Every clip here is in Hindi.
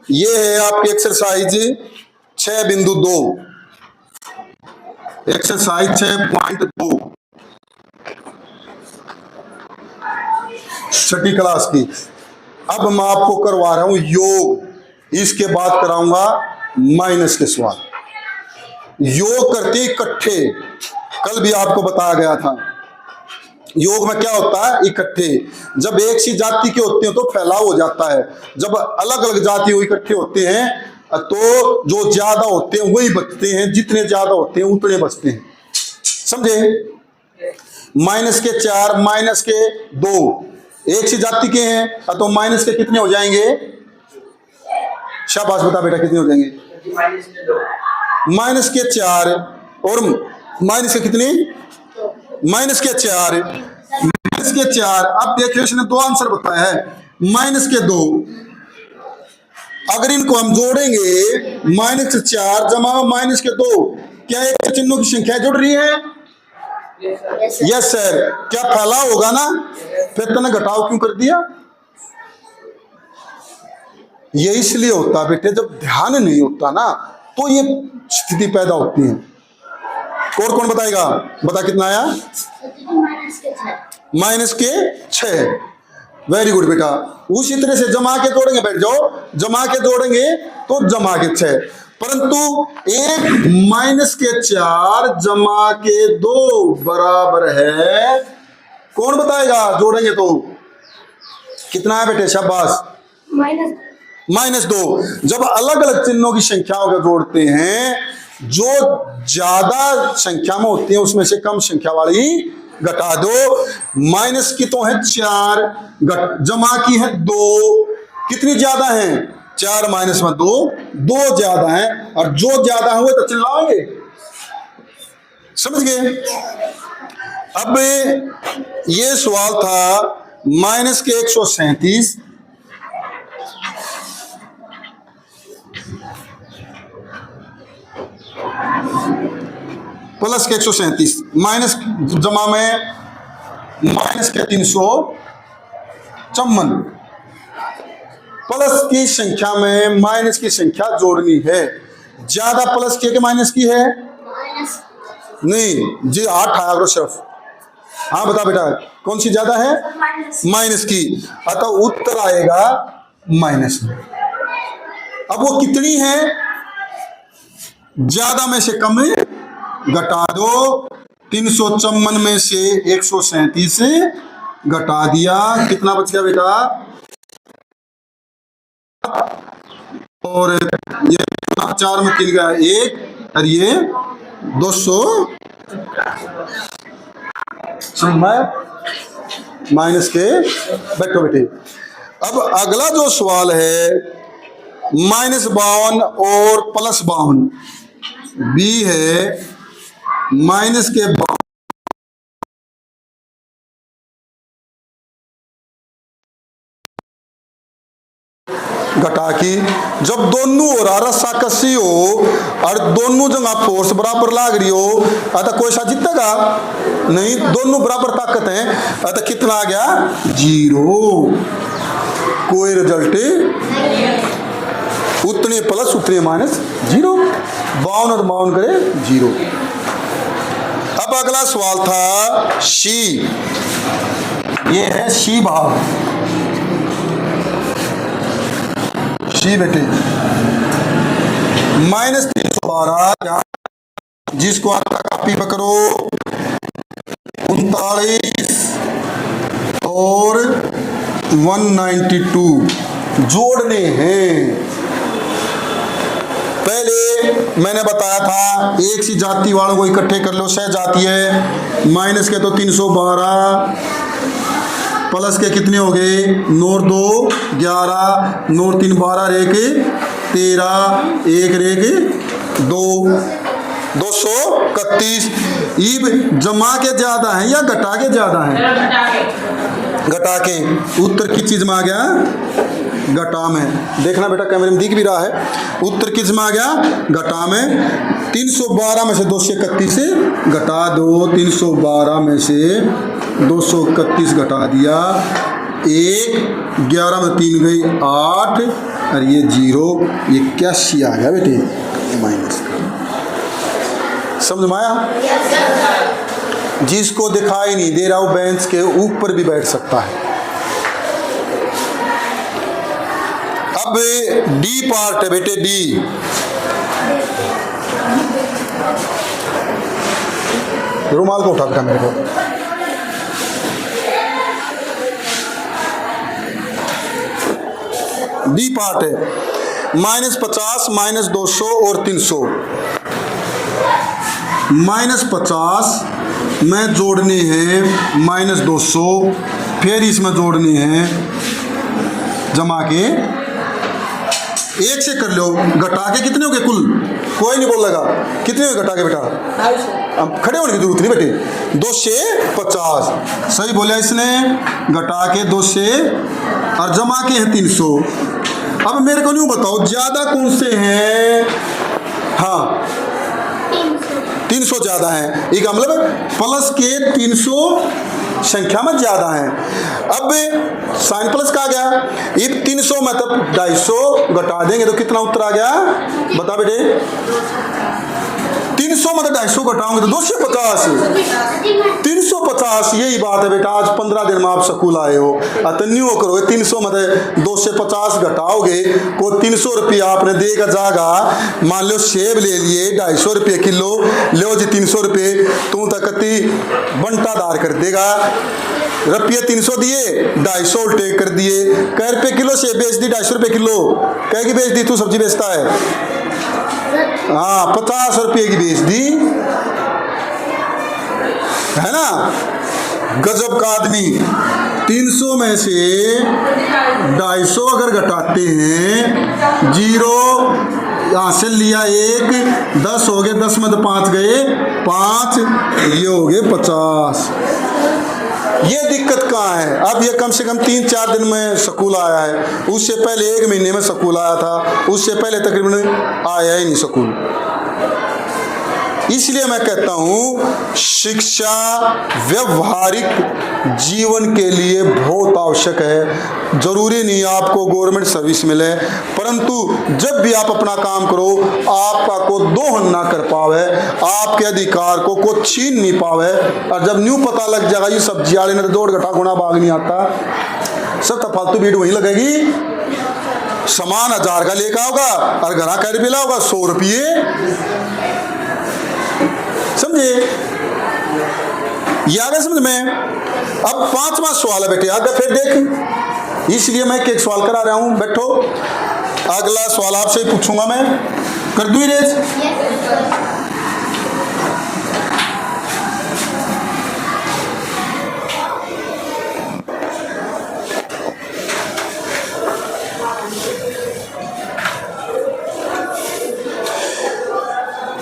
ये है आपकी एक्सरसाइज 6.2, एक्सरसाइज 6.2 छठी क्लास की। अब मैं आपको करवा रहा हूं योग, इसके बाद कराऊंगा माइनस के सवाल। योग करते इकट्ठे, कल भी आपको बताया गया था। योग में क्या होता है, इकट्ठे। जब एक सी जाति के होते हैं तो फैलाव हो जाता है, जब अलग अलग जाति इकट्ठे होते हैं तो जो ज्यादा होते हैं वही बचते हैं, जितने ज्यादा होते हैं उतने बचते हैं, समझे। माइनस के 4, माइनस के 2 एक सी जाति के हैं तो माइनस के कितने हो जाएंगे? शाबाश, बता बेटा कितने हो जाएंगे? माइनस के 4 और माइनस के कितने? माइनस के 4, माइनस के 4। अब देखिए इसने 2 आंसर बताया है, माइनस के 2। अगर इनको हम जोड़ेंगे, माइनस के 4 जमा माइनस के 2, क्या एक चिन्हों की संख्या जुड़ रही है? Yes sir. क्या फैलाव होगा ना? फिर तूने घटाव क्यों कर दिया? ये इसलिए होता बेटे, जब ध्यान नहीं होता ना तो ये स्थिति पैदा होती है। और कौन बताएगा? बता कितना आया? माइनस के 6। वेरी गुड बेटा। उसी तरह से जमा के जोड़ेंगे, बैठ जाओ, जमा के जोड़ेंगे तो जमा के 6, परंतु एक माइनस के 4 जमा के 2 बराबर है, कौन बताएगा? जोड़ेंगे तो कितना है बेटे? शाबाश, -2। जब अलग अलग चिन्हों की संख्याओं को जोड़ते हैं, जो ज्यादा संख्या में होती है उसमें से कम संख्या वाली घटा दो। माइनस की तो है 4, जमा की है 2, कितनी ज्यादा है? 4 माइनस में 2 ज्यादा है, और जो ज्यादा हुए तो चिल्लाएंगे, समझ गए। अब ये सवाल था माइनस के 137 प्लस के 137, माइनस जमा में माइनस के 354, प्लस की संख्या में माइनस की संख्या जोड़नी है। ज्यादा प्लस के माइनस की है? नहीं जी, 8 आया करो सिर्फ। हाँ बता बेटा, कौन सी ज्यादा है? माइनस की, अतः उत्तर आएगा माइनस में। अब वो कितनी है? ज्यादा में से कम में घटा दो। 354 में से 137 घटा दिया, कितना बच गया बेटा? और ये 4 में 3 गया 1, और ये 200 माइनस के। बैठो बेटे। अब अगला जो सवाल है -52 और +52, बी है माइनस के 52 घटा की। जब दोनों हो रहा रस्साकसी हो और दोनों जगह फोर्स बराबर लाग रही हो, अतः कोई सा जीतेगा नहीं, दोनों बराबर ताकत है, अतः कितना आ गया? 0। कोई रिजल्ट, उतने प्लस उतने माइनस 0। 52 और 52 करे 0। अब अगला सवाल था सी, ये है सी भाग। सी बेटे -312, जिसको आपका कॉपी पकड़ो 39 और 192 जोड़ने हैं। पहले मैंने बताया था एक सी जाति वालों को इकट्ठे कर लो, सह जाति है। माइनस के तो 312, प्लस के कितने हो गए? 9 और 2 11, 9 और 3 12, रेख 13, 1 रेख 2, 231। ईब जमा के ज्यादा है या घटा के ज्यादा है? घटा के। उत्तर किस चीज में आ गया? घटा में। देखना बेटा कैमरे में दिख भी रहा है, उत्तर किस में आ गया? घटा में। 312 में से 231 घटा दो, 312 में से 231 घटा दिया, 1, 11 में 3 गई 8, और ये 0, ये 81 आ गया बेटे, ये माइनस। समझ में आया? जिसको दिखाई नहीं दे रहा वो बेंच के ऊपर भी बैठ सकता है। अब डी पार्ट है बेटे, डी। रुमाल को उठा मेरे को। डी पार्ट है -50, -200 और 300। -50 में जोड़ने हैं -200, फिर इसमें जोड़ने हैं जमा के 1 से कर लो, घटा के कितने हो गए कुल? कोई नहीं बोलेगा कितने हो घटा के बेटा? अब खड़े होने की जरूरत नहीं बेटे। 2 से 50 सही बोला इसने, घटा के 2 से और जमा के हैं 300। अब मेरे को नहीं बताओ ज्यादा कौन से हैं? हाँ 300 ज्यादा है, एक मतलब प्लस के 300 संख्या में ज्यादा है। अब साइन प्लस का आ गया, ये 300 मतलब 250 घटा देंगे तो कितना उत्तर आ गया? बता बेटे। 300 मतलब 250 घटाओगे तो 250। 350 यही बात है बेटा। आज 15 दिन में आप स्कूल आए हो, अतन्यू करोगे 300 मतलब 250 घटाओगे को 300 रुपया आपने देगा जागा। मान लो सेब ले लिए 250 रुपये किलो, लो जी 300 रुपये, तू तकती बंटादार कर देगा। रुपये 300 दिए, 250 उल्टे कर दिए। कै रुपये किलो सेब बेच दी? 250 रुपये किलो। कै की बेच दी? तू सब्जी बेचता है, हाँ 50 रुपये की बेच दी, है ना? गजब का आदमी। 300 में से 250 अगर घटाते हैं, 0 यहाँ से लिया 1, 10 हो गए, 10 में तो 5 गए 5, ये हो गए 50। ये दिक्कत कहाँ है? अब ये कम से कम 3-4 दिन में स्कूल आया है, उससे पहले 1 महीने में स्कूल आया था, उससे पहले तकरीबन आया ही नहीं स्कूल। इसलिए मैं कहता हूँ शिक्षा व्यवहारिक जीवन के लिए बहुत आवश्यक है। जरूरी नहीं आपको गवर्नमेंट सर्विस मिले, परंतु जब भी आप अपना काम करो आपका को दोहन ना कर पावे, आपके अधिकार को छीन नहीं पावे। और जब न्यू पता लग जाएगा ये सब्जी वाले ने तो दौड़ घटा गुना भाग नहीं आता, सब तो फालतू भीड़ वहीं लगेगी। सामान 1000 का लेकर आओगा और घरा कर भी लाओगा 100 रुपये। समझे? ये आ गया समझ में? अब 5वां सवाल है बेटे, आगे फिर देख, इसलिए मैं एक सवाल करा रहा हूं, बैठो। अगला सवाल आपसे ही पूछूंगा मैं, कर दूं रेज?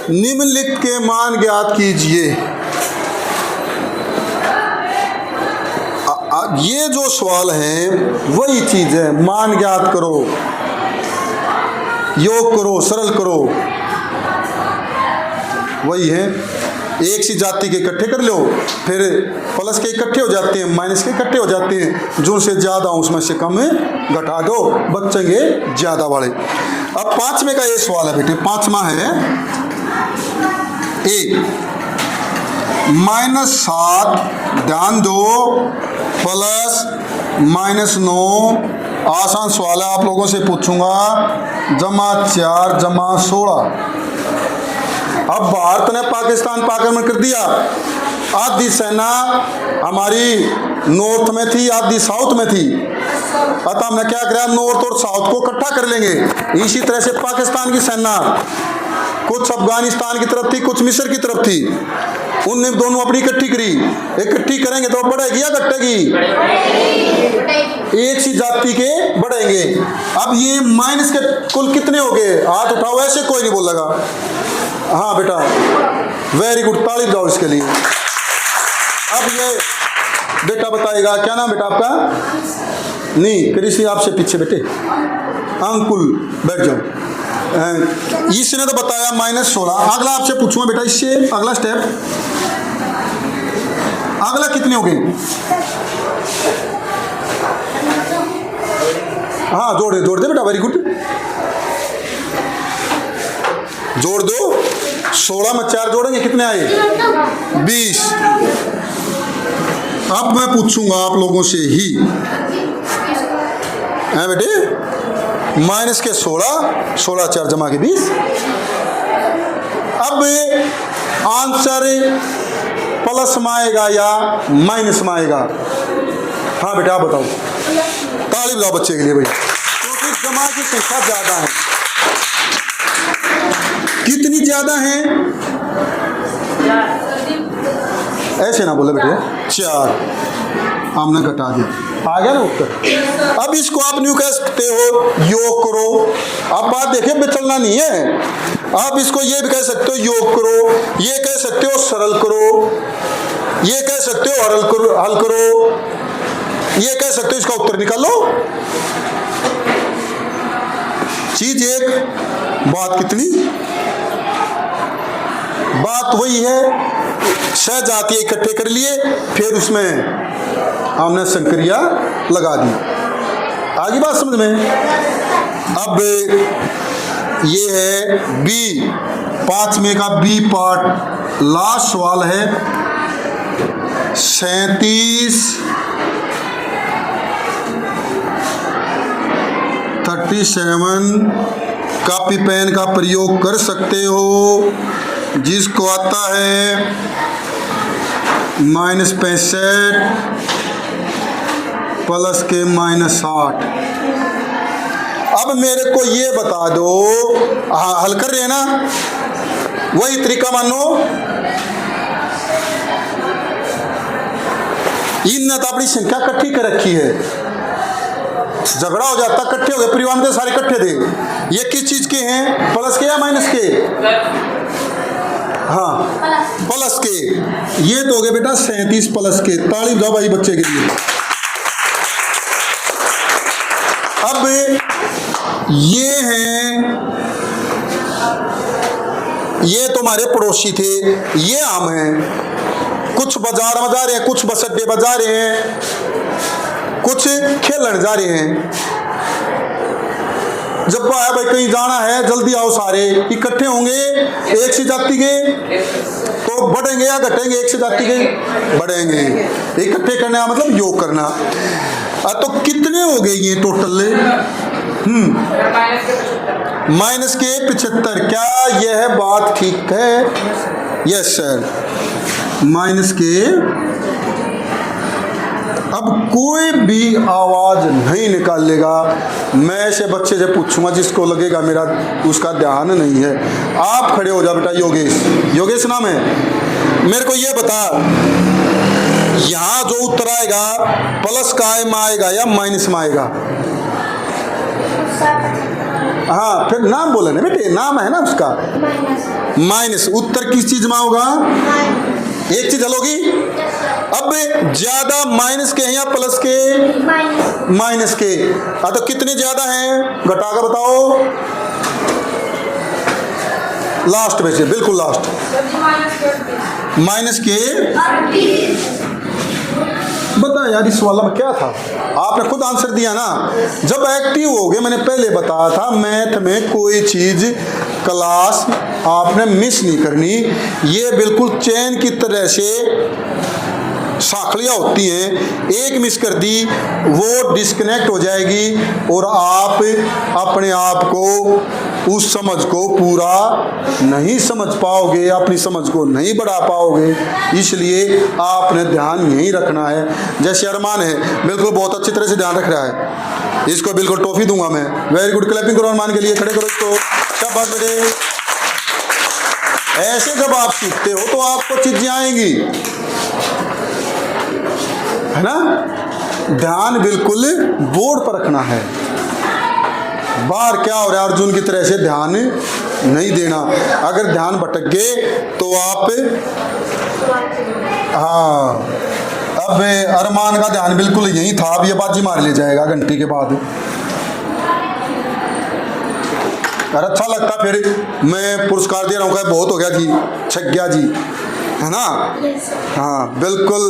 निम्नलिखित के मान ज्ञात कीजिए। ये जो सवाल है वही चीज है, मान ज्ञात करो, योग करो, सरल करो, वही है। एक सी जाति के इकट्ठे कर लो, फिर प्लस के इकट्ठे हो जाते हैं, माइनस के इकट्ठे हो जाते हैं, जो से ज्यादा उसमें से कम घटा दो, बचेंगे ज्यादा वाले। अब 5वें का ये सवाल है बेटे, 5वां है एक -7 ध्यान दो प्लस -9, आसान सवाल है, आप लोगों से पूछूंगा, +4 +16। अब भारत ने पाकिस्तान पर आक्रमण कर दिया, आधी सेना हमारी नॉर्थ में थी, आधी साउथ में थी, अतः हमने क्या किया, नॉर्थ और साउथ को इकट्ठा कर लेंगे। इसी तरह से पाकिस्तान की सेना कुछ अफगानिस्तान की तरफ थी, कुछ मिस्र की तरफ थी, उनने दोनों अपनी इकट्ठी करी। इकट्ठी करेंगे तो बढ़ेगी या घटेगी? एक सी जाति के बढ़ेंगे। अब ये माइनस के कुल कितने हो गए? हाथ उठाओ, ऐसे कोई नहीं बोलेगा। हाँ बेटा, वेरी गुड, ताली बजाओ इसके लिए। अब ये बेटा बताएगा, क्या नाम बेटा आपका? नहीं, कृषि आपसे पीछे बेटे, अंकुल बैठ जाओ। इसने तो बताया -16। अगला आपसे पूछूंगा बेटा, इससे अगला स्टेप, अगला कितने हो गए? हाँ जोड़ दे बेटा, वेरी गुड। जोड़ दो, 16 में 4 जोड़ेंगे कितने आए? 20। अब मैं पूछूंगा आप लोगों से ही, है बेटे, माइनस के 16, 16 4 जमा के 20। अब आंसर प्लस में आएगा या माइनस में आएगा? हाँ बेटा आप बताओ, ताली बजाओ बच्चे के लिए भाई, क्योंकि जमा की संख्या ज्यादा है। कितनी ज्यादा है? ऐसे ना बोले बेटे, 4। हमने घटा दिया, आ गया ना उत्तर। अब इसको आप न्यू कह सकते हो योग करो। अब बात देखिए, बिचलना नहीं है। आप इसको ये भी कह सकते हो योग करो, ये कह सकते हो सरल करो, ये कह सकते हो हल करो, ये कह सकते हो इसका उत्तर निकालो। चीज एक, बात कितनी? बात वही है, सहजातीय इकट्ठे कर लिए, फिर उसमें हमने संक्रिया लगा दी। आगे बात समझ में? अब ये है बी, 5वें का बी पार्ट, लास्ट सवाल है 37 37। कॉपी पेन का प्रयोग कर सकते हो, जिसको आता है -65 प्लस के -60। अब मेरे को ये बता दो, हल कर रहे हैं ना, वही तरीका मानो। इन तो अपनी संख्या इकट्ठी कर रखी है, झगड़ा हो जाता, इकट्ठे हो गए, परिवार में सारे इकट्ठे थे। ये किस चीज के हैं, प्लस के या माइनस के? हाँ प्लस के। ये तो हो गए बेटा 37 प्लस के। ताली बजाओ भाई बच्चे के लिए। अब ये हैं, ये तुम्हारे पड़ोसी थे, ये हम हैं। कुछ बाजार में जा रहे हैं, कुछ बस अड्डे पर जा रहे हैं, कुछ खेलने जा रहे हैं। जब आया भाई कहीं जाना है, जल्दी आओ, सारे इकट्ठे होंगे, एक से जाति के तो बढ़ेंगे या घटेंगे? एक से जाति के बढ़ेंगे। इकट्ठे करने का मतलब योग करना। तो कितने हो गए ये टोटल? माइनस के 75। क्या यह बात ठीक है? यस सर, माइनस के। अब कोई भी आवाज नहीं निकालेगा। मैं ऐसे बच्चे से पूछूंगा जिसको लगेगा मेरा उसका ध्यान नहीं है। आप खड़े हो जाओ बेटा। योगेश, योगेश नाम है, मेरे को ये बता, यहां जो उत्तर आएगा प्लस का में आएगा या माइनस में आएगा? हाँ फिर नाम बोले ना बेटे, नाम है ना उसका, माइनस। उत्तर किस चीज में होगा? एक चीज हल होगी। अब ज्यादा माइनस के हैं या प्लस के? माइनस के। तो कितने ज्यादा हैं घटा कर बताओ। लास्ट में से, बिल्कुल लास्ट, माइनस के। बता यार इस वाला में क्या था, आपने खुद आंसर दिया ना। जब एक्टिव हो गए, मैंने पहले बताया था मैथ में कोई चीज क्लास आपने मिस नहीं करनी। ये बिल्कुल चैन की तरह से साखलियाँ होती हैं, एक मिस कर दी वो डिस्कनेक्ट हो जाएगी और आप अपने आप को उस समझ को पूरा नहीं समझ पाओगे, अपनी समझ को नहीं बढ़ा पाओगे। इसलिए आपने ध्यान यही रखना है। जैसे अरमान है, बिल्कुल बहुत अच्छी तरह से ध्यान रख रहा है, इसको बिल्कुल टॉफी दूंगा मैं। वेरी गुड, क्लैपिंग करो अरमान के लिए, खड़े करो इसको, शाबाश बेटे। ऐसे जब आप सीखते हो तो आपको चीजें आएंगी, है ना। ध्यान बिल्कुल बोर्ड पर रखना है। बाहर क्या हो रहा है अर्जुन की तरह से ध्यान नहीं देना। अगर ध्यान भटक गए तो आप, हाँ, अब अरमान का ध्यान बिल्कुल यही था, अब ये बाजी मार ले जाएगा घंटी के बाद। अरे अच्छा लगता फिर मैं पुरस्कार दे रहा हूँ, बहुत हो गया जी, छक गया जी, है ना। हाँ बिल्कुल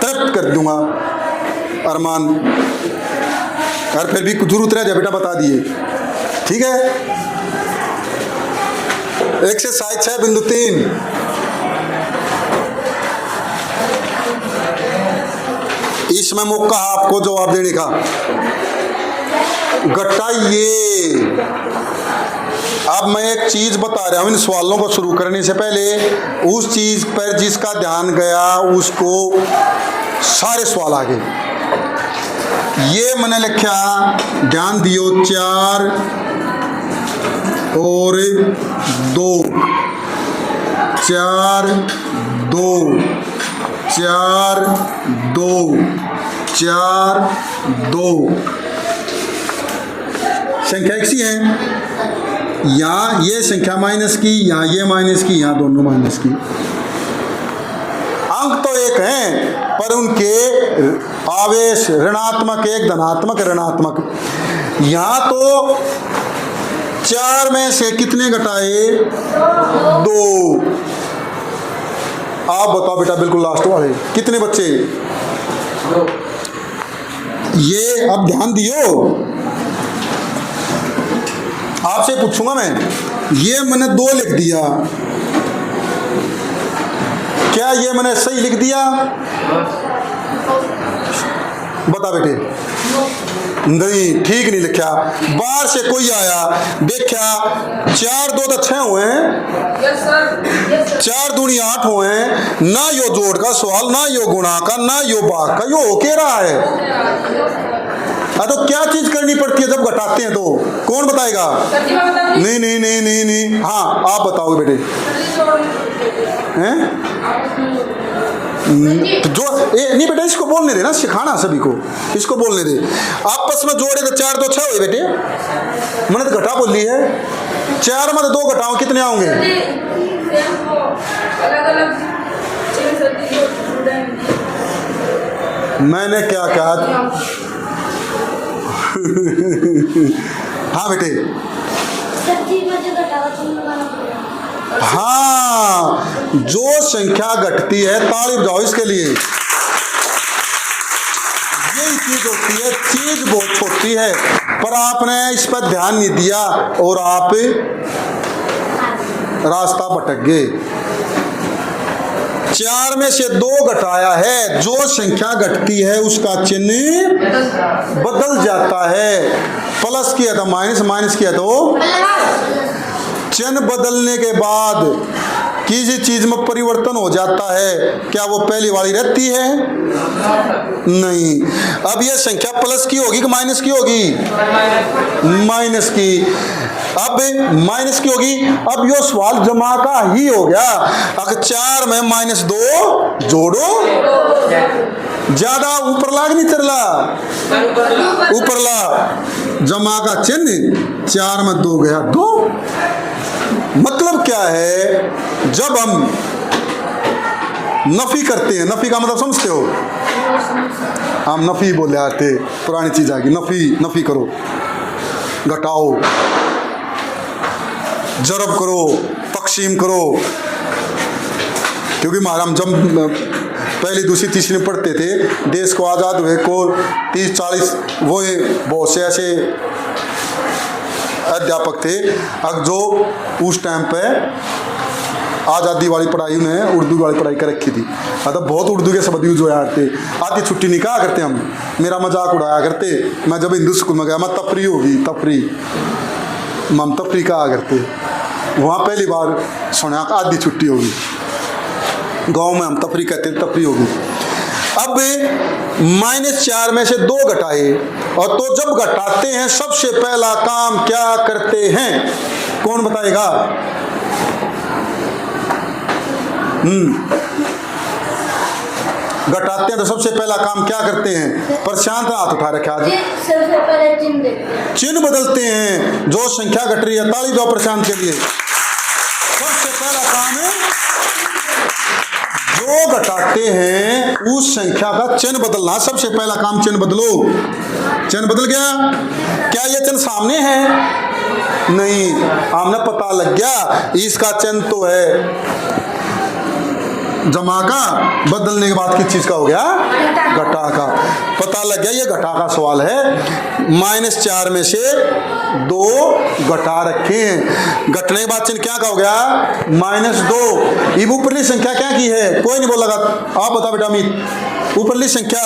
तृप्त कर दूंगा अरमान। और फिर भी जरूरत रह जाए बेटा बता दिए, ठीक है। एक्सरसाइज 6.3 इसमें मौका आपको जवाब देने का। घटाइए। अब मैं एक चीज बता रहा हूं इन सवालों को शुरू करने से पहले, उस चीज पर जिसका ध्यान गया उसको सारे सवाल आ गए। ये मैंने लिखा, ध्यान दियो, 4 और 2, 4 2 4 2 4 2 संख्या एक सी है। यहाँ ये संख्या माइनस की, यहाँ ये माइनस की, यहाँ दोनों माइनस की। अंक तो एक हैं पर उनके आवेश ऋणात्मक, एक धनात्मक ऋणात्मक। यहाँ तो 4 में से कितने घटाए? 2। आप बताओ बेटा, बिल्कुल लास्ट वाले कितने बच्चे? ये अब ध्यान दियो, आपसे पूछूंगा मैं। ये मैंने 2 लिख दिया, क्या ये मैंने सही लिख दिया? बता बेटे। नहीं, ठीक नहीं लिखा। बाहर से कोई आया, देखा 4 2 तो 6 हुए हैं, 4 दूनी 8 हुए हैं। ना यो जोड़ का सवाल, ना यो गुणा का, ना यो भाग का, यो हो के रहा है। तो क्या चीज करनी पड़ती है जब घटाते हैं? तो कौन बताएगा? नहीं नहीं नहीं नहीं नहीं, हाँ आप बताओगे बेटे। हैं? जो नहीं बेटा, इसको बोलने दे ना, सिखाना सभी को, इसको बोलने दे। आपस में जोड़े तो 4 2 6 हुए बेटे। मैंने तो घटा बोल ली है। 4 में 2 घटाओ, कितने आओगे? मैंने क्या कहा? हाँ बेटे, हाँ, जो संख्या घटती है, ताली बजाओ इसके लिए। यही चीज होती है, चीज बहुत छोटी है पर आपने इस पर ध्यान नहीं दिया और आप रास्ता भटक गए। 4 में से 2 घटाया है, जो संख्या घटती है उसका चिन्ह बदल जाता है। प्लस किया था माइनस, माइनस किया तो चिन्ह बदलने के बाद किसी चीज में परिवर्तन हो जाता है, क्या वो पहली वाली रहती है? नहीं। अब ये संख्या प्लस की होगी कि माइनस की होगी? माइनस की। अब माइनस की होगी। अब यो सवाल जमा का ही हो गया। अगर 4 में -2 जोड़ो, ज्यादा ऊपर लाग नहीं चला, ऊपर ला, जमा का चिन्ह 4 में 2 गया 2। मतलब क्या है? जब हम नफी करते हैं, नफी का मतलब समझते हो? हम नफी बोले आते, पुरानी चीज आ गई। नफी, नफी करो, घटाओ, जरब करो, तकसीम करो। क्योंकि हम जब पहली दूसरी तीसरी में पढ़ते थे, देश को आज़ाद हुए को 30-40 वो बहुत से ऐसे अध्यापक थे अब जो उस टाइम पे आज़ादी वाली पढ़ाई में उर्दू वाली पढ़ाई कर रखी थी। मतलब बहुत उर्दू के शब्द यूज होया करते। आधी छुट्टी नहीं कहा करते, हम मेरा मजाक उड़ाया करते। मैं जब हिंदू स्कूल में गया, मैं तफरी होगी, तफरी, हम तफरी कहा करते। वहाँ पहली बार सुना आधी छुट्टी होगी, गांव में हम तफरी कहते थे, तफरी होगी। अब -4 में से 2 घटाए, और तो जब घटाते हैं सबसे पहला काम क्या करते हैं? कौन बताएगा? घटाते हैं तो सबसे पहला काम क्या करते हैं? प्रशांत हाथ उठा रखा आज। सबसे पहले चिन्ह बदलते हैं। जो संख्या घट रही है, ताली दो प्रशांत के लिए। सबसे पहला काम है जो घटाते हैं उस संख्या का चिन्ह बदलना। सबसे पहला काम चिन्ह बदलो। चिन्ह बदल गया? क्या ये चिन्ह सामने है? नहीं, हमने पता लग गया इसका चिन्ह तो है जमा का, बदलने के बाद किस चीज का हो गया? घटा का। पता लग गया ये घटा का सवाल है। -4 में से 2 घटा रखे हैं, घटने के बाद चिन्ह क्या का हो गया? -2। अब ऊपरली संख्या क्या की है? कोई नहीं बोलेगा, आप बता बेटा अमित, ऊपरली संख्या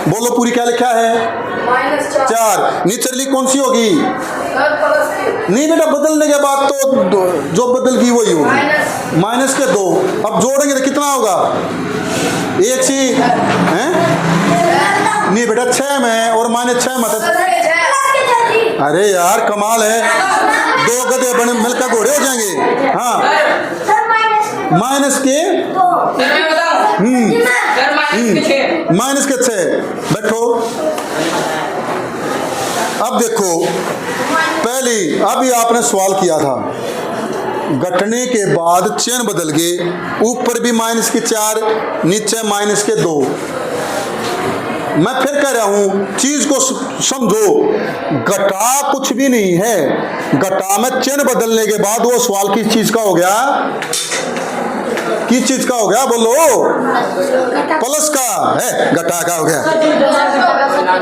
बोलो पूरी क्या लिखा है? -4। निचली कौन सी होगी? नहीं बेटा, बदलने के बाद तो जो बदल गई वही होगी, -2। अब जोड़ेंगे तो कितना होगा? 1 सी है नहीं बेटा, 6 में और -6 मतलब, अरे यार कमाल है, 2 गधे बने मिलकर घोड़े हो जाएंगे। हाँ, -6 बैठो। अब देखो, पहली अभी आपने सवाल किया था, घटने के बाद चिन्ह बदल गए, ऊपर भी -4, नीचे -2। मैं फिर कह रहा हूं, चीज को समझो, घटा कुछ भी नहीं है, घटा में चिन्ह बदलने के बाद वो सवाल किस चीज का हो गया? किस चीज का हो गया बोलो? प्लस का है, घटा का हो गया,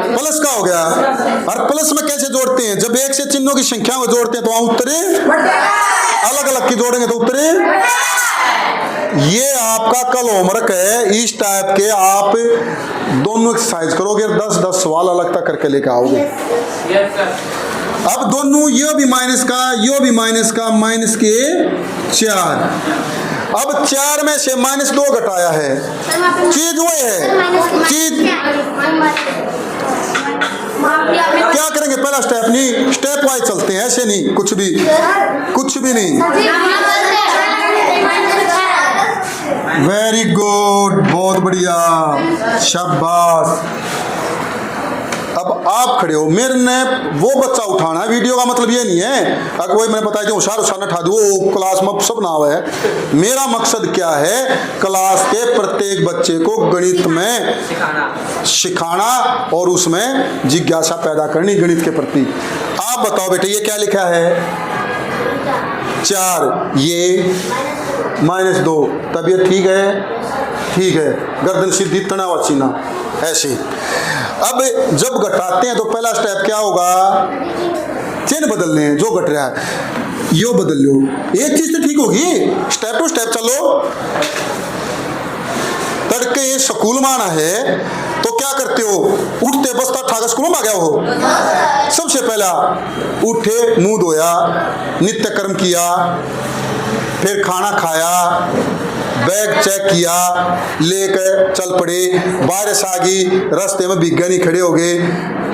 प्लस का हो गया। और प्लस में कैसे जोड़ते हैं? जब एक से चिन्हों की संख्या को जोड़ते हैं तो वहां उत्तरे अलग अलग की जोड़ेंगे तो उत्तरे। ये आपका कल होमवर्क है, इस टाइप के आप दोनों एक्सरसाइज करोगे, 10-10 सवाल अलग तक करके लेके आओगे। अब दोनों, ये भी माइनस का, ये भी माइनस का, -4। अब 4 में से -2 घटाया है, चीज वो है, चीज क्या करेंगे? पहला स्टेप नहीं, स्टेप वाइज चलते हैं, ऐसे नहीं, कुछ भी नहीं। वेरी गुड, बहुत बढ़िया, शाबाश। अब आप खड़े हो, मेरे ने वो बच्चा उठाना है। वीडियो का मतलब ये नहीं है अगर वही मैंने बताया होशियार न उठा दो क्लास में सब ना हुआ है। मेरा मकसद क्या है? क्लास के प्रत्येक बच्चे को गणित में सिखाना और उसमें जिज्ञासा पैदा करनी गणित के प्रति। आप बताओ बेटे, ये क्या लिखा है? 4, ये -2। तबीयत ठीक है? ठीक है। गर्दन सीधी, तनाव सीना, ऐसे। अब जब घटाते हैं तो पहला स्टेप क्या होगा? चिन्ह बदलने हैं, जो घट रहा है यो बदल लो। एक चीज तो ठीक होगी, स्टेप टू स्टेप चलो। तड़के स्कूल में आना है तो क्या करते हो? उठते बस्ता ठाकर स्कूल में आ गया हो, सबसे पहला उठे, मुंह धोया, नित्य कर्म किया, फिर खाना खाया, बैग चेक किया, लेकर चल पड़े। बारिश आ गई, रास्ते में भीग नहीं खड़े हो गए,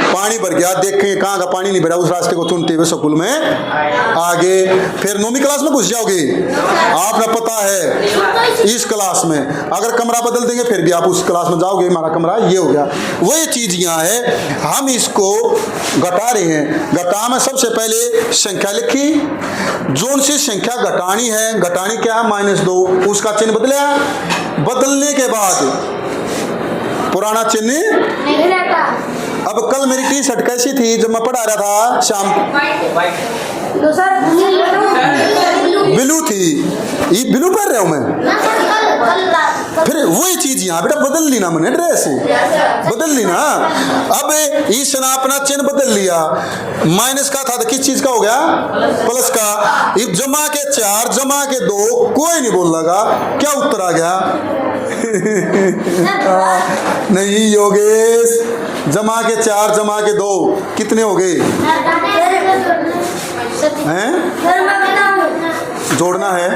पानी भर गया, देखेंगे कहाँ का पानी नहीं भरा, उस रास्ते को चुनते हुए स्कूल में आगे। फिर 9वीं क्लास में घुस जाओगे, आपने पता है इस क्लास में अगर कमरा बदल देंगे फिर भी आप उस क्लास में जाओगे, हमारा कमरा ये हो गया। वही चीज यहाँ है, हम इसको घटा रहे हैं। घटा में सबसे पहले संख्या लिखी, जो सी संख्या घटानी है, घटानी क्या है? -2, उसका चिन्ह बदला, बदलने के बाद पुराना चिन्ह नहीं रहता। अब कल मेरी टी शर्ट कैसी थी जब मैं पढ़ा रहा था शाम? ब्लू थी, ये ब्लू पहन रहा हूं मैं। फिर वही चीज यहाँ बेटा बदल ली ना, मैंने ड्रेस बदल ली ना। अब इसने अपना चिन्ह बदल लिया, माइनस का था तो किस चीज का हो गया? प्लस का। अब जमा के 4 जमा के 2, कोई नहीं बोल लगा, क्या उत्तर आ गया? नहीं योगेश, जमा के 4 जमा के 2 कितने हो गए? हैं? जोड़ना है,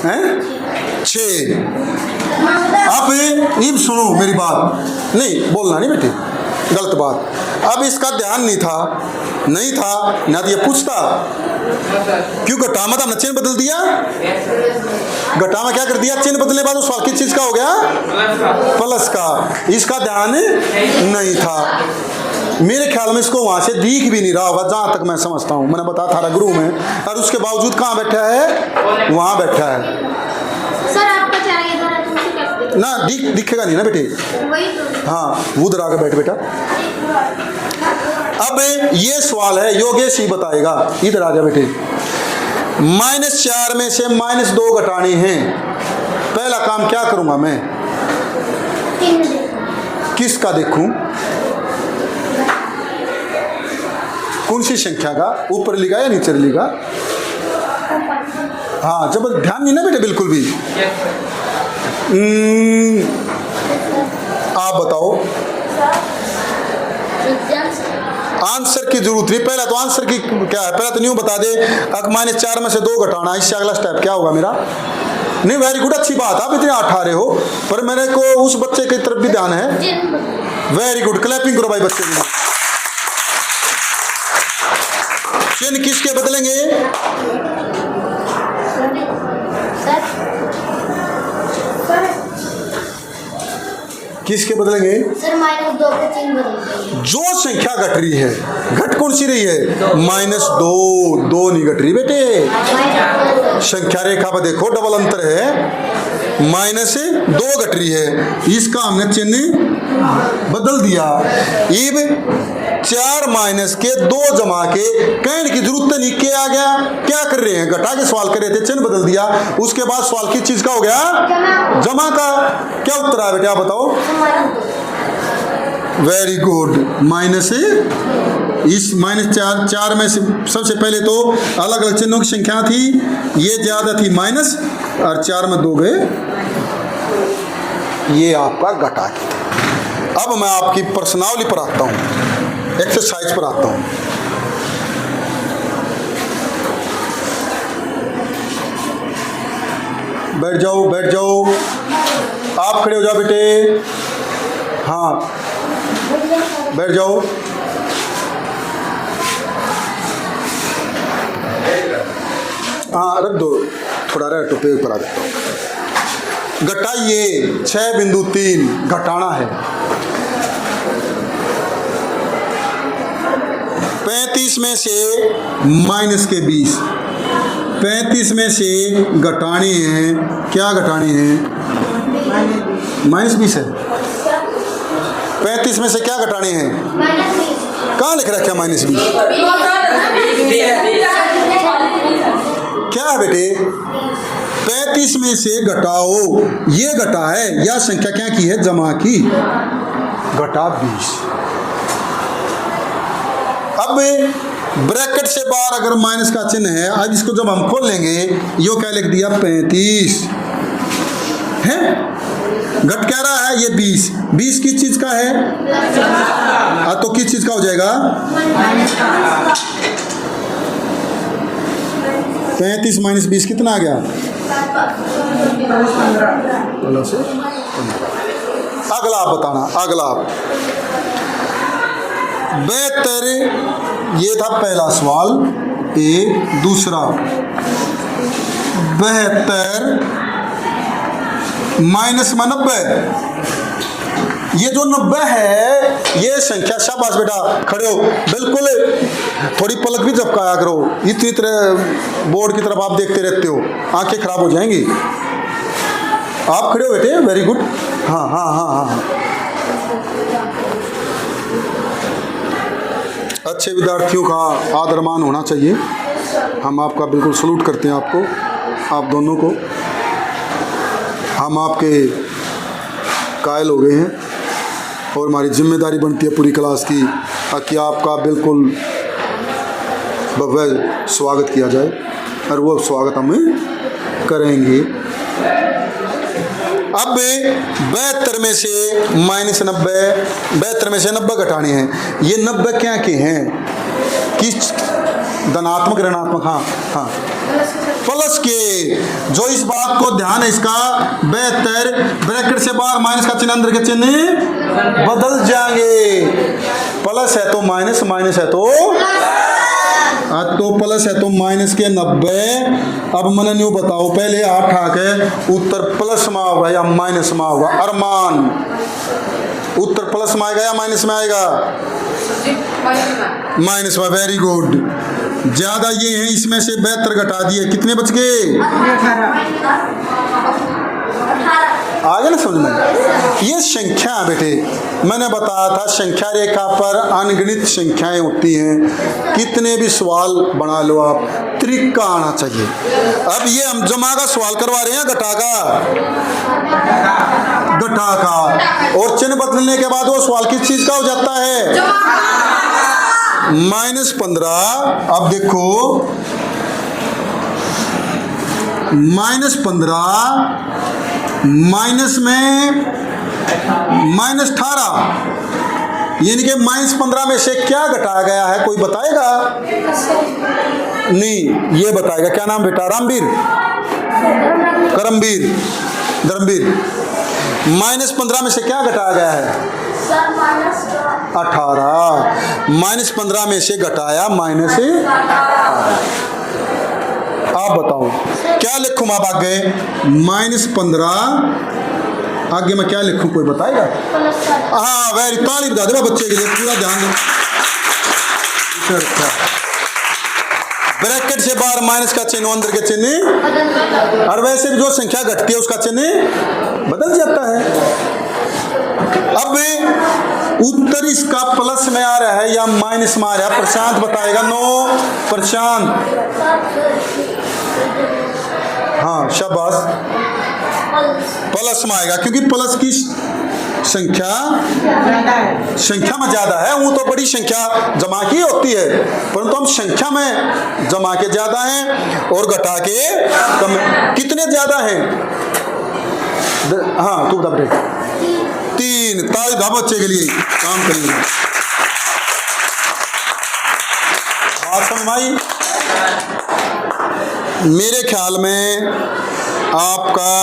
हैं? 6। अब ये सुनो मेरी बात, नहीं बोलना नहीं बेटे, गलत बात। अब इसका ध्यान नहीं था ना तो ये पूछता क्यों? घटामा था, हमने चिन्ह बदल दिया। घटामा क्या कर दिया? चिन्ह बदलने बाद सवाल किस चीज का हो गया? प्लस का। इसका ध्यान नहीं था। मेरे ख्याल में इसको वहां से दिख भी नहीं रहा होगा, जहां तक मैं समझता हूं। मैंने बताया था गुरु में, और उसके बावजूद कहाँ बैठा है? वहां बैठा है। सर आपका चाहिए ना दिखेगा नहीं ना बेटे, हाँ उधर आके बैठ बेटा। अब ये सवाल है, योगेश ही बताएगा, इधर आ जा बेटे। -4 में से -2 घटाने हैं। पहला काम क्या करूंगा मैं? 3 में देखो। किसका देखूं? कौन सी संख्या का? ऊपर लिखा या नीचे लिखा? हाँ, जब ध्यान नहीं ना बेटे बिल्कुल भी। आप बताओ। आंसर की जरूरत नहीं, पहला तो आंसर की क्या है, पहला तो न्यू बता दे। -4 में से 2 घटाना, इससे अगला स्टेप क्या होगा मेरा? नहीं, वेरी गुड, अच्छी बात, आप इतने 8 आ रहे हो, पर मेरे को उस बच्चे की तरफ भी ध्यान है। वेरी गुड, क्लैपिंग करो भाई बच्चे के लिए। चिन्ह किसके बदलेंगे? किसके बदलेंगे? सर -2 के चिन्ह बदलेंगे। जो संख्या घट रही है, घट कौन सी रही है? -2, 2 नहीं घट रही बेटे। संख्या रेखा पर देखो, डबल अंतर है, -2 घट रही है, इसका हमने चिन्ह बदल दिया। अब 4 माइनस के 2 जमा के, कहने की जरूरत नहीं, क्या आ गया? क्या कर रहे हैं? घटा के सवाल कर रहे थे, चिन्ह बदल दिया, उसके बाद सवाल किस चीज का हो गया? जमा का। क्या उत्तर आया बेटे, आप बताओ? वेरी गुड, माइनस इस -4 में से सबसे पहले तो अलग अलग चिन्हों की संख्या थी, ये ज्यादा थी माइनस, और 4 में 2 गए, ये आपका घटा के। अब मैं आपकी प्रश्नावली पर आता हूं, एक्सरसाइज पर आता हूं। बैठ जाओ, बैठ जाओ, आप खड़े हो जाओ बेटे। हाँ, बैठ जाओ। हाँ, रख दो, थोड़ा रह टोपे पर आ देता हूँ। घटाइए 6.3 घटाना है। 35 में से माइनस के 20, 35 में से घटाने हैं, क्या घटाने हैं? -20 है। 35 में से क्या घटाने हैं? कहाँ लिख रखा है -20? क्या है बेटे? 35 में से घटाओ, ये घटा है, या संख्या क्या की है? जमा की, घटा 20। अब ब्रैकेट से बाहर अगर माइनस का चिन्ह है, अब इसको जब हम खोल लेंगे, यो क्या लिख दिया? 35 है, घट क्या रहा है? ये 20, 20 किस चीज का है? तो किस चीज का हो जाएगा? 35 - 20 कितना आ गया? 15। अगला आप बताना, अगला आप। बेहतर, ये था पहला सवाल। दूसरा, 72 माइनस 90, ये जो 90 है, ये संख्या, शाबाश बेटा, खड़े हो, बिल्कुल, थोड़ी पलक भी झपकाया करो, इतनी तरह बोर्ड की तरफ आप देखते रहते हो, आंखें खराब हो जाएंगी। आप खड़े हो बेटे, वेरी गुड। हाँ हाँ हाँ हाँ, अच्छे विद्यार्थियों का आदरमान होना चाहिए। हम आपका बिल्कुल सलूट करते हैं, आपको, आप दोनों को। हम आपके कायल हो गए हैं, और हमारी जिम्मेदारी बनती है पूरी क्लास की कि आपका बिल्कुल भव्य स्वागत किया जाए, और वो स्वागत हम करेंगे। अब 72 में से -90, 72 में से 90 घटाने हैं। ये 90 क्या के हैं? किस? धनात्मक, ऋणात्मक? हाँ हाँ, प्लस के। जो इस बात को ध्यान है इसका, 72 ब्रैकेट से बाहर माइनस का चिन्ह, अंदर के चिन्ह बदल जाएंगे। प्लस है तो माइनस, माइनस है तो प्लस है तो माइनस के 90। अब मैंने न्यू बताओ, पहले आप ठाक है, उत्तर प्लस में होगा या माइनस में होगा? अरमान, उत्तर प्लस में आएगा या माइनस में आएगा? माइनस में। वेरी गुड, ज्यादा ये है, इसमें से 72 घटा दिए, कितने बच गए? 18। आगे ना समझ में। ये संख्या है बेटे, मैंने बताया था संख्या रेखा पर अनगिनत संख्याएं होती हैं। कितने भी सवाल बना लो आप, तरीका आना चाहिए। अब ये हम जमा का सवाल करवा रहे हैं, घटा का, और चिन्ह बदलने के बाद वो सवाल किस चीज का हो जाता है? -15। अब देखो -15 माइनस में -18, यानी कि -15 में से क्या घटाया गया है, कोई बताएगा? नहीं, ये बताएगा। क्या नाम बेटा? रामवीर, करमवीर, धर्मवीर। -15 में से क्या घटाया गया है? 18। -15 में से घटाया -18। आप बताओ क्या लिखूं आप आगे? -15 आगे मैं क्या लिखूं, कोई बताएगा? हाँ, वेरी, ताली बजा दे बच्चे के लिए, पूरा ध्यान दो। ब्रैकेट से बाहर माइनस का चिन्ह, अंदर के चिन्ह, और वैसे भी जो संख्या घटती है उसका चिन्ह बदल जाता है। अब उत्तर इसका प्लस में आ रहा है या माइनस में आ रहा है? प्रशांत बताएगा। नो, प्रशांत। हाँ, शाबाश, प्लस में आएगा, क्योंकि प्लस की संख्या में ज्यादा है। वो तो बड़ी संख्या जमा की होती है, परंतु हम संख्या में जमा के ज्यादा हैं और घटा के कम। कितने ज्यादा हैं? हाँ, तू बता बेटे। 3। ताली धा बच्चे के लिए, काम करेंगे। बात समझ में आई? मेरे ख्याल में आपका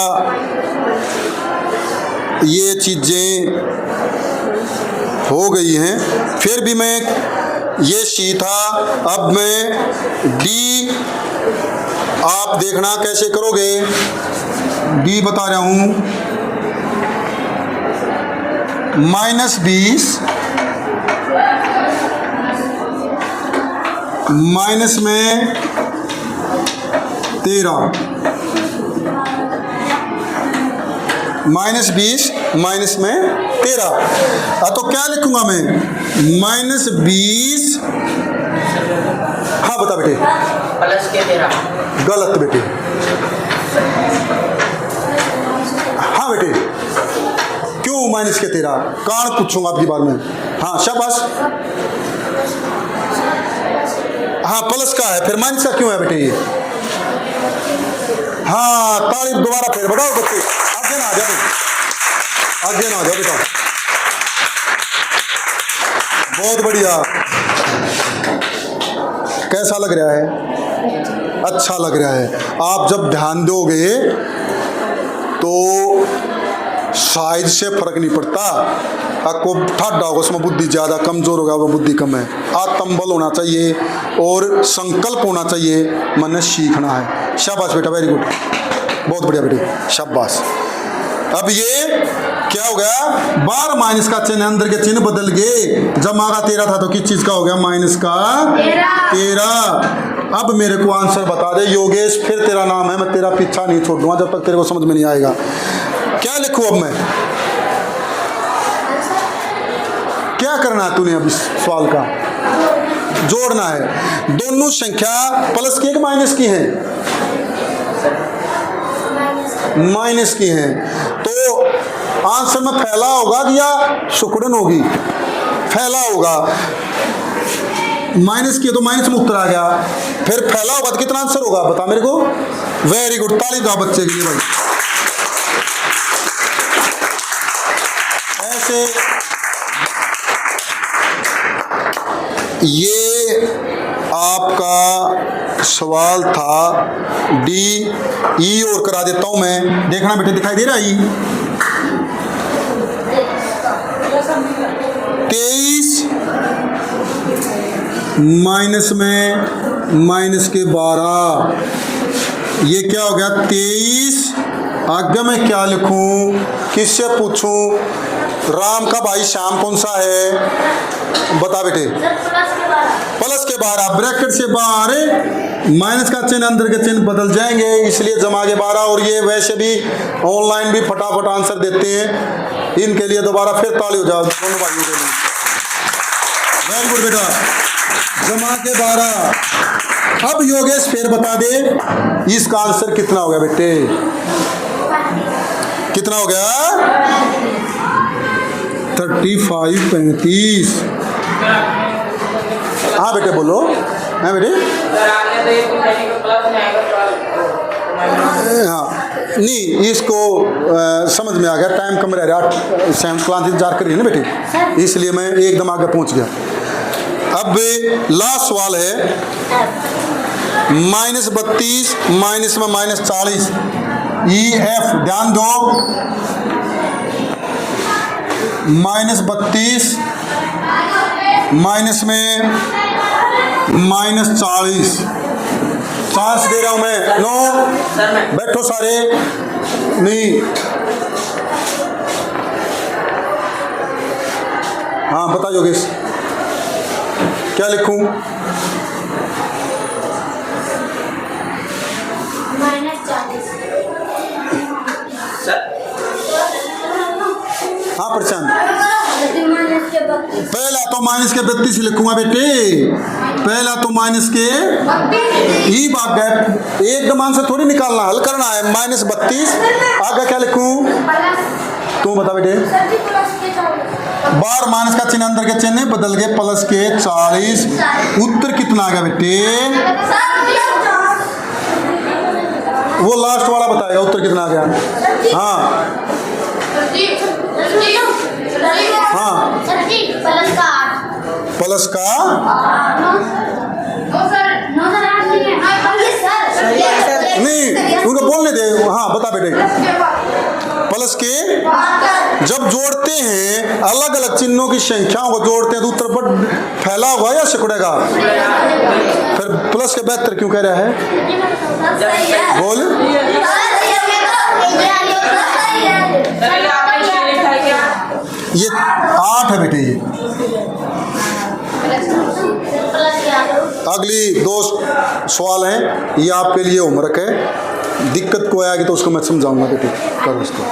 ये चीज़ें हो गई हैं। फिर भी मैं ये सी था, अब मैं डी, आप देखना कैसे करोगे। डी बता रहा हूँ, -20 माइनस में 13, -20 माइनस में 13। तो क्या लिखूंगा मैं? -20। हाँ बता बेटे। प्लस के 13। गलत बेटे। हाँ बेटे, क्यों माइनस के 13? कारण पूछूंगा आपकी बार में। हाँ, शाबाश। हाँ, प्लस का है, फिर माइनस का क्यों है बेटे ये? हाँ, तारीफ दोबारा फिर बताओ बच्चे। आगे ना आ जाओ, आगे ना आ जाओ बेटा। बहुत बढ़िया। कैसा लग रहा है? अच्छा लग रहा है। आप जब ध्यान दोगे तो साइज से फर्क नहीं पड़ता। आपको ठाडा होगा उसमें बुद्धि ज़्यादा, कमज़ोर होगा वो बुद्धि कम है। आत्मबल होना चाहिए और संकल्प होना चाहिए, मन सीखना है। शाबाश बेटा, वेरी गुड, बहुत बढ़िया बेटे, शाबाश। अब ये क्या हो गया? बार माइनस का चिन्ह, अंदर के चिन्ह बदल गए। जमा का 13 था तो किस चीज़ का हो गया? माइनस का 13। अब मेरे को आंसर बता दे योगेश, फिर तेरा नाम है, मैं तेरा पीछा नहीं छोड़ दूंगा जब तक तेरे को समझ में नहीं आएगा। क्या लिखूं अब मैं? क्या करना है तूने अब इस सवाल का? जोड़ना है। दोनों संख्या प्लस की एक माइनस की है, माइनस की है, तो आंसर में फैला होगा या सुकड़न होगी? फैला होगा। माइनस की तो माइनस में उत्तर आ गया, फिर फैला होगा तो कितना आंसर होगा बता मेरे को? वेरी गुड, ताली दो बच्चे के लिए भाई। ऐसे ये आपका सवाल था। डी, ई और करा देता हूं मैं, देखना बेटे, दिखाई दे रहा है? 23 माइनस में माइनस के 12, ये क्या हो गया? 23। आगे मैं क्या लिखूं? किससे पूछूं? राम का भाई श्याम कौन सा है? बता बेटे। सर प्लस के 12, ब्रैकेट से बाहर माइनस का चिन्ह अंदर के चिन्ह बदल जाएंगे, इसलिए जमा के 12। और ये वैसे भी ऑनलाइन भी फटाफट आंसर देते हैं, इनके लिए दोबारा फिर ताली हो जाओ दोनों भाइयों के लिए। वेरी गुड बेटा, जमा के 12। अब योगेश फिर बता दे इसका आंसर कितना हो गया बेटे, कितना हो गया? 35 35। हाँ बेटे बोलो। हाँ बेटे, हाँ नहीं इसको समझ में आ गया, टाइम कम रह रहा, 7th क्लास इंतजार कर रही है ना बेटी, इसलिए मैं एकदम आगे पहुंच गया। अब लास्ट सवाल है, -32 माइनस में -40, EF ध्यान दो, -32 माइनस में -40। चांस दे रहा हूं मैं, नो बैठो सारे, नहीं हाँ बता योगेश क्या लिखूं? हाँ प्रशांत, पहला तो माइनस के 32 लिखूंगा बेटे, पहला तो माइनस के ही भाग गए, एकदम आंसर थोड़ी निकालना, हल करना है। -32 आगे क्या लिखूं तू बता बेटे। बार माइनस का चिन्ह अंदर के चिन्ह बदल गए, प्लस के 40। उत्तर कितना आ गया बेटे? वो लास्ट वाला बताएगा उत्तर कितना आ गया। हाँ हाँ प्लस का नहीं, उनको बोलने दे। हाँ बता बेटे, प्लस के जब जोड़ते हैं अलग अलग चिन्हों की संख्याओं को जोड़ते हैं तो उत्तर पर फैला हुआ या सिकुड़ेगा? फिर प्लस के 72 क्यों कह रहा है? बोल। ये 8 है बेटे। ये अगली 2 सवाल हैं, ये आपके लिए होमवर्क है, दिक्कत कोई आएगी तो उसको मैं समझाऊंगा बेटे, करो उसको।